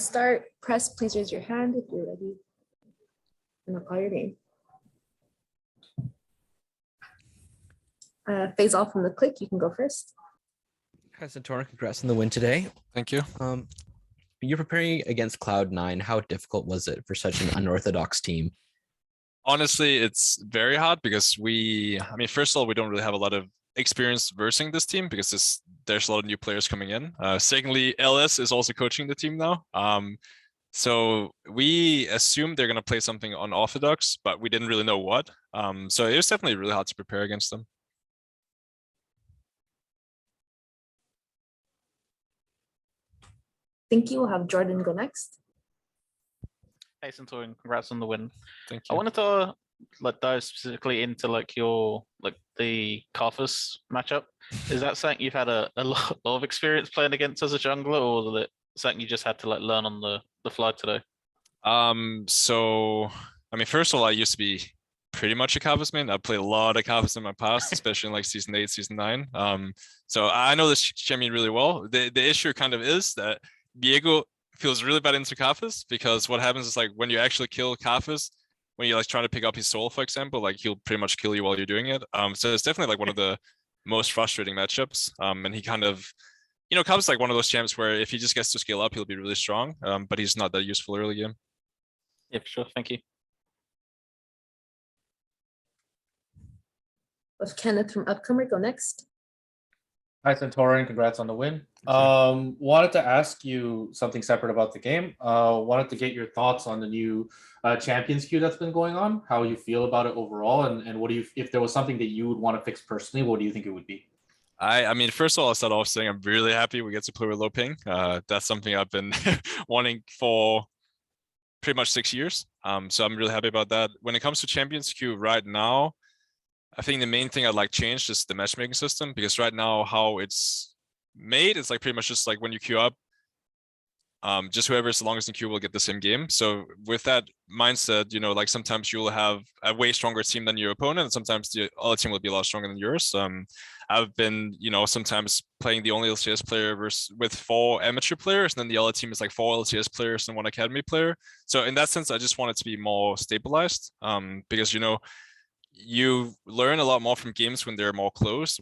Start, press, please raise your hand if you're ready. And I'll call your name. Phase off from the click, you can go first. Hi, Santorin. Congrats on the win today. Thank you. You're preparing against Cloud9. How difficult was it for such an unorthodox team? Honestly, it's very hard because first of all, we don't really have a lot of experience versing this team because there's a lot of new players coming in. Secondly, LS is also coaching the team now. So we assumed they're going to play something unorthodox, but we didn't really know what. So it was definitely really hard to prepare against them. Thank you. We'll have Jordan go next. Hey, Santorin, congrats on the win. Thank you. I wanted to dive specifically into the Karthus matchup. Is that something you've had a lot of experience playing against as a jungler, or is it something you just had to learn on the fly today? So first of all, I used to be pretty much a Karthus main. I played a lot of Karthus in my past, especially in like season 8, season 9. So I know this champion really well. The issue kind of is that Diego feels really bad into Karthus because what happens is like when you actually kill Karthus, when you're like trying to pick up his soul, for example, like he'll pretty much kill you while you're doing it. So it's definitely like one of the most frustrating matchups. And he kind of, Karthus is like one of those champs where if he just gets to scale up, he'll be really strong. But he's not that useful early game. Yeah, for sure. Thank you. With Kenneth from Upcomer, go next. Hi, Santorin. Congrats on the win. Wanted to ask you something separate about the game. Wanted to get your thoughts on the new Champions queue that's been going on, how you feel about it overall, and what do you, if there was something that you would want to fix personally, what do you think it would be? First of all, I'll start off saying I'm really happy we get to play with low ping. That's something I've been wanting for pretty much 6 years. So I'm really happy about that. When it comes to Champions queue right now, I think the main thing I'd like changed is the matchmaking system, because right now how it's made, it's like pretty much just like when you queue up, just whoever is the longest in queue will get the same game. So with that mindset, like sometimes you'll have a way stronger team than your opponent, and sometimes the other team will be a lot stronger than yours. I've been, sometimes playing the only LCS player with 4 amateur players, and then the other team is like 4 LCS players and 1 academy player. So in that sense, I just want it to be more stabilized, because you learn a lot more from games when they're more close,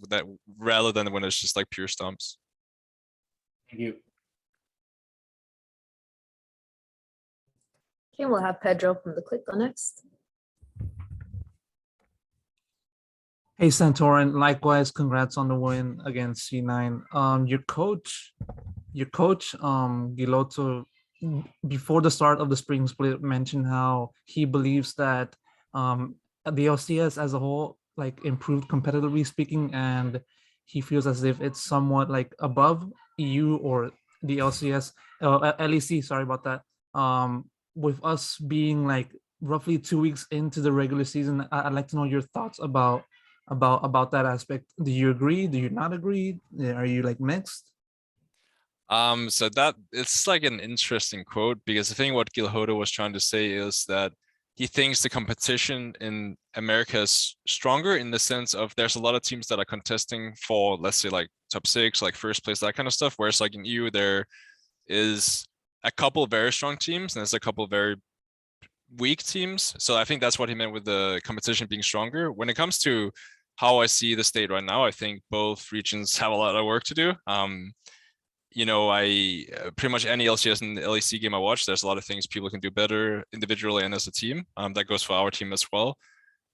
rather than when it's just like pure stumps. Thank you. Okay, we'll have Pedro from the click go next. Hey, Santorin, likewise, congrats on the win against C9. Your coach, Giloto, before the start of the Spring Split, mentioned how he believes that the LCS as a whole improved competitively speaking, and he feels as if it's somewhat above EU or the LCS LEC, sorry about that. With us being roughly 2 weeks into the regular season, I'd like to know your thoughts about that aspect. Do you agree? Do you not agree? Are you mixed? So that it's an interesting quote, because I think what Gilhodo was trying to say is that he thinks the competition in America is stronger in the sense of there's a lot of teams that are contesting for, let's say, top 6, first place, that kind of stuff. Whereas in EU, there is a couple of very strong teams and there's a couple of very weak teams. So I think that's what he meant with the competition being stronger. When it comes to how I see the state right now, I think both regions have a lot of work to do. I pretty much any LCS and LEC game I watch, there's a lot of things people can do better individually and as a team. That goes for our team as well.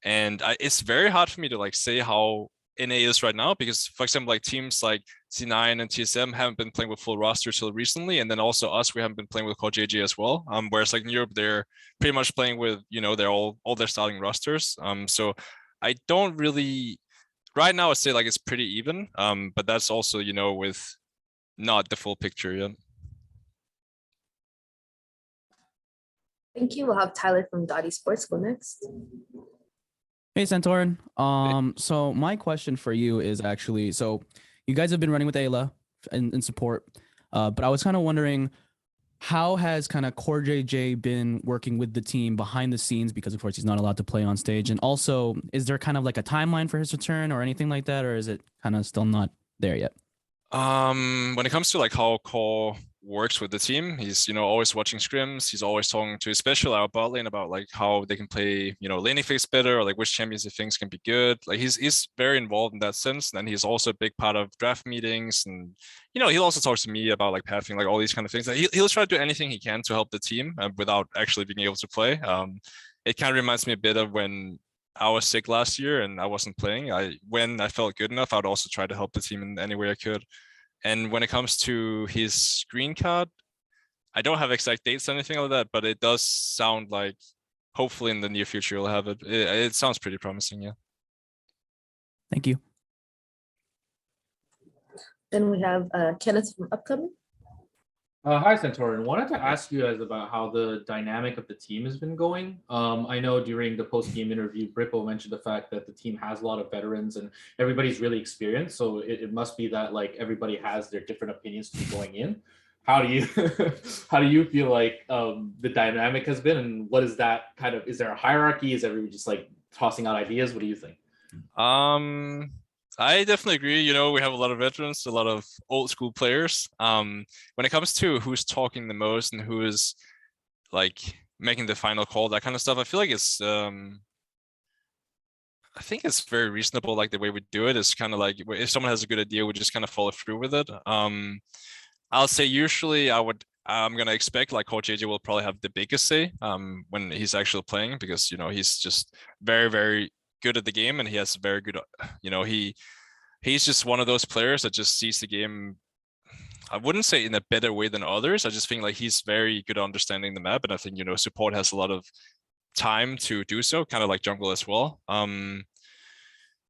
And it's very hard for me to say how NA is right now, because for example, teams like C9 and TSM haven't been playing with full roster till recently, and then also us, we haven't been playing with CoreJJ as well. Whereas in Europe, they're pretty much playing with they're all their starting rosters. So I don't really right now I'd say it's pretty even. But that's also with not the full picture yet. Thank you. We'll have Tyler from Dottie Sports go next. Hey, Santorin. So my question for you is actually, so you guys have been running with Ayla in support, but I was kind of wondering, how has kind of CoreJJ been working with the team behind the scenes, because of course he's not allowed to play on stage, and also is there kind of a timeline for his return or anything like that, or is it kind of still not there yet? When it comes to how Core works with the team. He's, always watching scrims. He's always talking to especially our bot lane about like how they can play, laning phase better, or like which champions he thinks can be good. Like he's very involved in that sense. And he's also a big part of draft meetings, and he'll also talk to me about like pathing, like all these kind of things. Like he'll try to do anything he can to help the team without actually being able to play. It kind of reminds me a bit of when I was sick last year and I wasn't playing. When I felt good enough, I'd also try to help the team in any way I could. And when it comes to his green card, I don't have exact dates or anything like that, but it does sound like hopefully in the near future you'll have it. It sounds pretty promising, yeah. Thank you. Then we have Kenneth from Upcoming. Hi, Santorin. Wanted to ask you guys about how the dynamic of the team has been going. I know during the post-game interview, Brippo mentioned the fact that the team has a lot of veterans and everybody's really experienced. So it must be that like everybody has their different opinions to be going in. How do you how do you feel like the dynamic has been, and what is that kind of? Is there a hierarchy? Is everybody just like tossing out ideas? What do you think? I definitely agree. We have a lot of veterans, a lot of old school players. When it comes to who's talking the most and who is like making the final call, that kind of stuff, I feel like it's I think it's very reasonable. Like the way we do it is kind of like if someone has a good idea, we just kind of follow through with it. I'll say usually I'm gonna expect like CoreJJ will probably have the biggest say when he's actually playing, because he's just very, very good at the game, and he has very good he's just one of those players that just sees the game, I wouldn't say in a better way than others. I just think like he's very good at understanding the map, and I think support has a lot of time to do so, kind of like jungle as well. When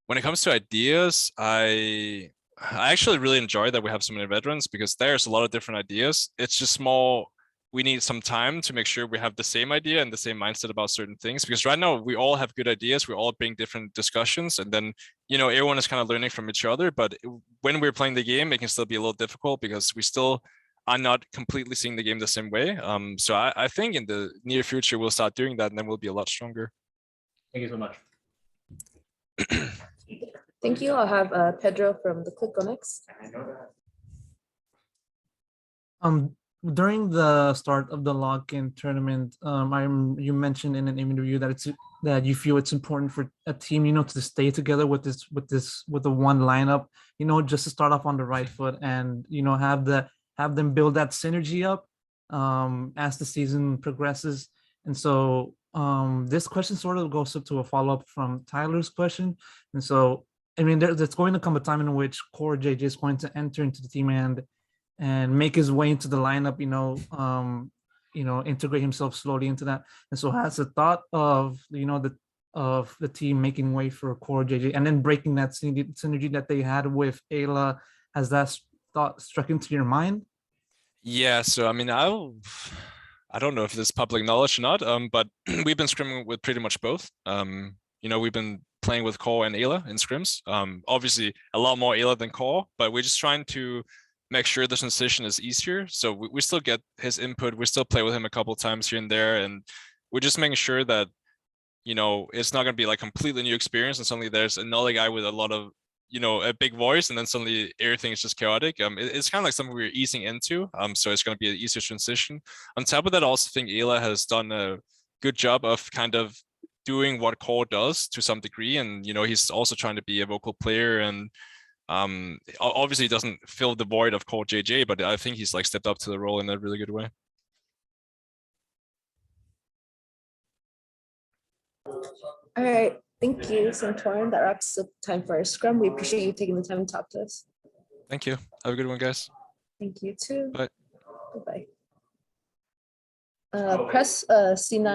it comes to ideas, I actually really enjoy that we have so many veterans, because there's a lot of different ideas. It's just more, we need some time to make sure we have the same idea and the same mindset about certain things, because right now we all have good ideas, we all bring different discussions, and then everyone is kind of learning from each other. But when we're playing the game, it can still be a little difficult because we still are not completely seeing the game the same way. So I think in the near future we'll start doing that, and then we'll be a lot stronger. Thank you so much. Thank you. I'll have Pedro from the Click go next. During the start of the lock-in tournament, you mentioned in an interview that you feel it's important for a team, to stay together with the one lineup, just to start off on the right foot, and have them build that synergy up as the season progresses. And so this question sort of goes up to a follow-up from Tyler's question. And so I mean, there's going to come a time in which CoreJJ is going to enter into the team and make his way into the lineup, integrate himself slowly into that. And so has the thought of the team making way for CoreJJ and then breaking that synergy that they had with Ayla, has that thought struck into your mind? Yeah, so I mean, I don't know if this is public knowledge or not, but we've been scrimming with pretty much both. We've been playing with Core and Ayla in scrims. Obviously a lot more Ayla than Core, but we're just trying to make sure the transition is easier. So we still get his input. We still play with him a couple of times here and there, and we're just making sure that it's not going to be like completely new experience and suddenly there's another guy with a lot of a big voice, and then suddenly everything is just chaotic. It's kind of like something we're easing into. So it's going to be an easier transition. On top of that, I also think Ayla has done a good job of kind of doing what Core does to some degree, and he's also trying to be a vocal player, and obviously he doesn't fill the void of CoreJJ, but I think he's like stepped up to the role in a really good way. All right. Thank you, Santorin. That wraps up time for our scrum. We appreciate you taking the time to talk to us. Thank you. Have a good one, guys. Thank you too. Bye. Bye-bye. Press C9.